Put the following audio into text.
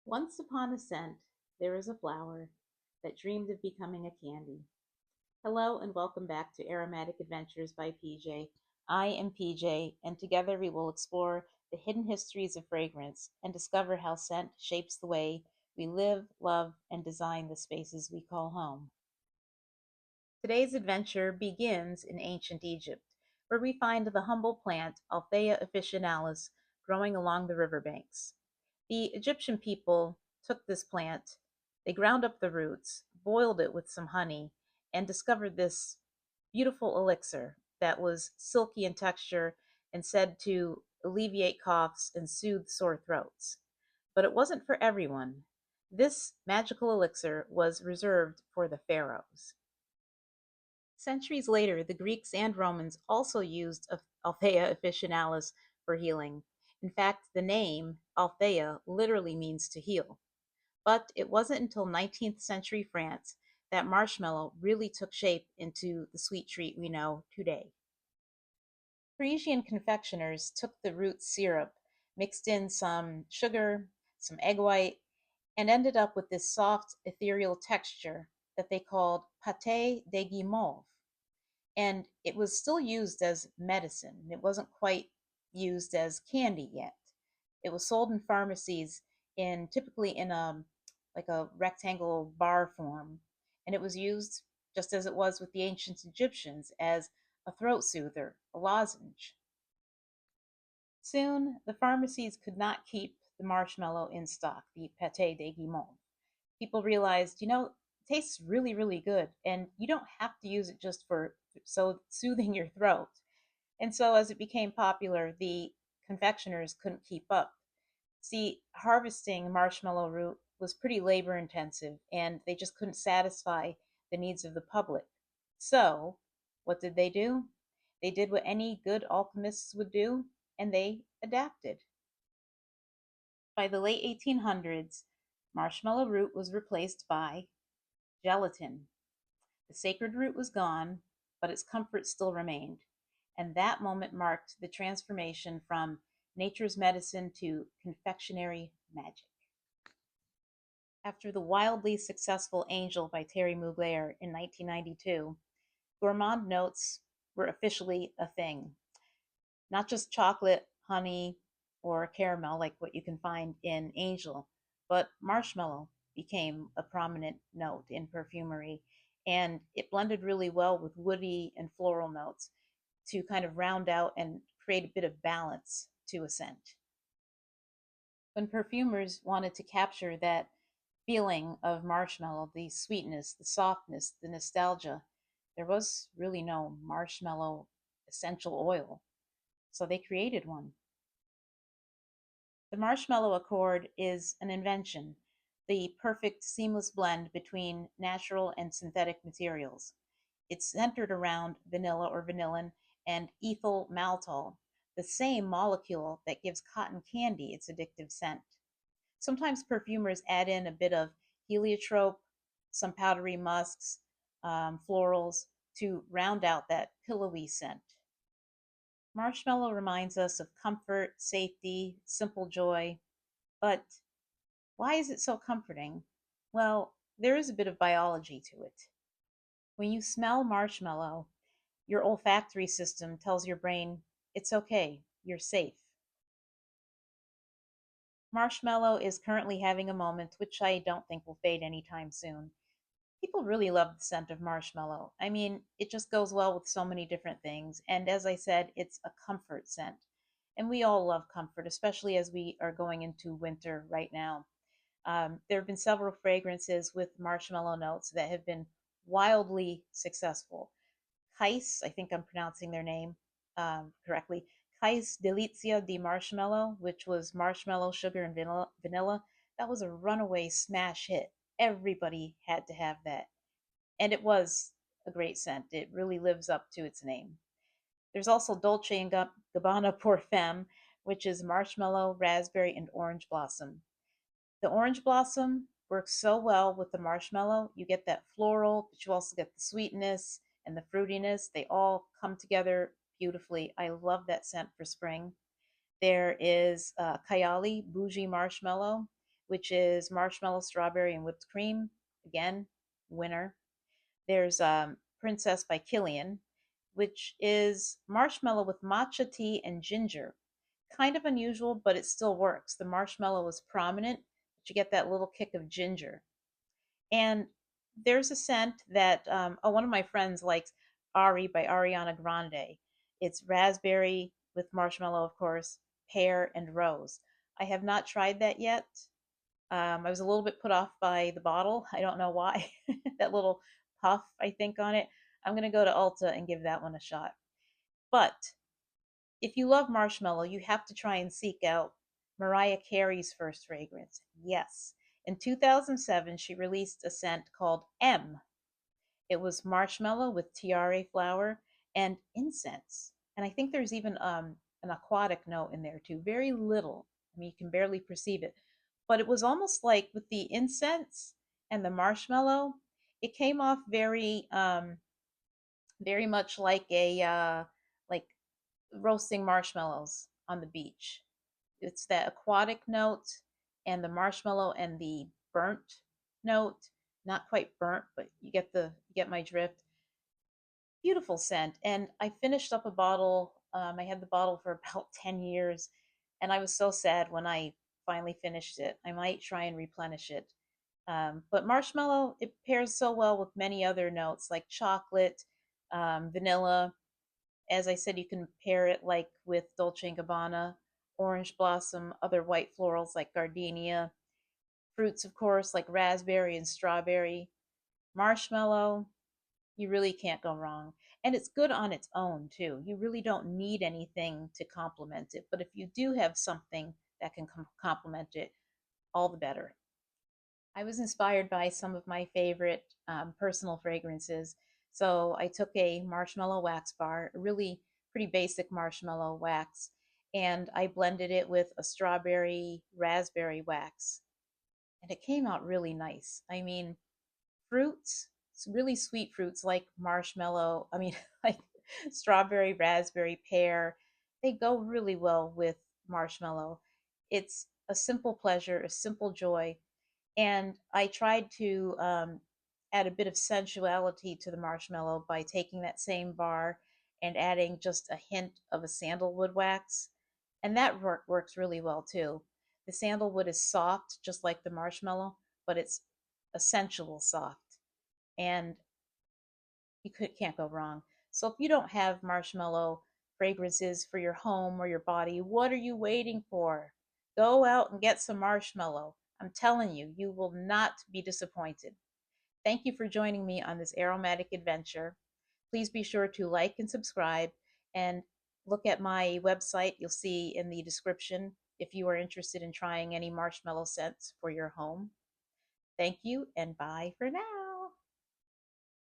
Once upon a scent, there was a flower that dreamed of becoming a candy. Hello and welcome back to Aromatic Adventures by PJ. I am PJ, and together we will explore the hidden histories of fragrance and discover how scent shapes the way we live, love, and design the spaces we call home. Today's adventure begins in ancient Egypt, where we find the humble plant Althea officinalis growing along the riverbanks. The Egyptian people took this plant, they ground up the roots, boiled it with some honey, and discovered this beautiful elixir that was silky in texture and said to alleviate coughs and soothe sore throats. But it wasn't for everyone. This magical elixir was reserved for the pharaohs. Centuries later, the Greeks and Romans also used Althea officinalis for healing. In fact, the name Althea literally means to heal. But it wasn't until 19th century France that marshmallow really took shape into the sweet treat we know today. Parisian confectioners took the root syrup, mixed in some sugar, some egg white, and ended up with this soft, ethereal texture that they called pâté de guimauve, and it was still used as medicine. It wasn't quite used as candy yet. It was sold in pharmacies in typically in a like a rectangle bar form, and it was used just as it was with the ancient Egyptians as a throat soother, a lozenge. Soon, the pharmacies could not keep the marshmallow in stock, the pâté de guimauve. People realized, it tastes really, really good, and you don't have to use it just for soothing your throat. And so, as it became popular, the confectioners couldn't keep up. See, harvesting marshmallow root was pretty labor intensive, and they just couldn't satisfy the needs of the public. So, what did they do? They did what any good alchemists would do, and they adapted. By the late 1800s, marshmallow root was replaced by gelatin. The sacred root was gone, but its comfort still remained. And that moment marked the transformation from nature's medicine to confectionery magic. After the wildly successful Angel by Terry Mugler in 1992, gourmand notes were officially a thing. Not just chocolate, honey, or caramel like what you can find in Angel, but marshmallow became a prominent note in perfumery, and it blended really well with woody and floral notes to kind of round out and create a bit of balance to a scent. When perfumers wanted to capture that feeling of marshmallow, the sweetness, the softness, the nostalgia, there was really no marshmallow essential oil, so they created one. The marshmallow accord is an invention, the perfect seamless blend between natural and synthetic materials. It's centered around vanilla or vanillin and ethyl maltol, the same molecule that gives cotton candy its addictive scent. Sometimes perfumers add in a bit of heliotrope, some powdery musks, florals to round out that pillowy scent. Marshmallow reminds us of comfort, safety, simple joy. But why is it so comforting? Well, there is a bit of biology to it. When you smell marshmallow, your olfactory system tells your brain, it's okay, you're safe. Marshmallow is currently having a moment which I don't think will fade anytime soon. People really love the scent of marshmallow. I mean, it just goes well with so many different things. And as I said, it's a comfort scent. And we all love comfort, especially as we are going into winter right now. There have been several fragrances with marshmallow notes that have been wildly successful. Kais, I think I'm pronouncing their name correctly. Kais Delicia di Marshmallow, which was marshmallow, sugar, and vanilla. That was a runaway smash hit. Everybody had to have that. And it was a great scent. It really lives up to its name. There's also Dolce and Gabbana Pour Femme, which is marshmallow, raspberry, and orange blossom. The orange blossom works so well with the marshmallow. You get that floral, but you also get the sweetness and the fruitiness. They all come together beautifully. I love that scent for spring. There is Kayali Bougie Marshmallow. which is marshmallow, strawberry, and whipped cream. Again, winner. There's Princess by Killian, which is marshmallow with matcha tea and ginger. Kind of unusual, but it still works. The marshmallow is prominent, but you get that little kick of ginger. And there's a scent that one of my friends likes, Ari by Ariana Grande. It's raspberry with marshmallow, of course, pear, and rose. I have not tried that yet. I was a little bit put off by the bottle. I don't know why. That little puff, I think, on it. I'm going to go to Ulta and give that one a shot. But if you love marshmallow, you have to try and seek out Mariah Carey's first fragrance. Yes. In 2007, she released a scent called M. It was marshmallow with tiare flower and incense. And I think there's even an aquatic note in there too. Very little. I mean, you can barely perceive it. But it was almost like with the incense and the marshmallow, it came off very much like roasting marshmallows on the beach. It's that aquatic note and the marshmallow and the burnt note. Not quite burnt, but you get my drift. Beautiful scent. And I finished up a bottle. I had the bottle for about 10 years, and I was so sad when I finally finished it. I might try and replenish it. But marshmallow, it pairs so well with many other notes like chocolate, vanilla. As I said, you can pair it like with Dolce& and Gabbana, orange blossom, other white florals like gardenia, fruits, of course, like raspberry and strawberry, marshmallow. You really can't go wrong. And it's good on its own, too. You really don't need anything to complement it. But if you do have something that can complement it, all the better. I was inspired by some of my favorite personal fragrances. So I took a marshmallow wax bar, a really pretty basic marshmallow wax, and I blended it with a strawberry raspberry wax. And it came out really nice. I mean, fruits, really sweet fruits like marshmallow, I mean, like strawberry, raspberry, pear, they go really well with marshmallow. It's a simple pleasure, a simple joy, and I tried to add a bit of sensuality to the marshmallow by taking that same bar and adding just a hint of a sandalwood wax. And that works really well too. The sandalwood is soft, just like the marshmallow, but it's a sensual soft. And can't go wrong. So if you don't have marshmallow fragrances for your home or your body, what are you waiting for? Go out and get some marshmallow. I'm telling you, you will not be disappointed. Thank you for joining me on this aromatic adventure. Please be sure to like and subscribe and look at my website. You'll see in the description if you are interested in trying any marshmallow scents for your home. Thank you and bye for now.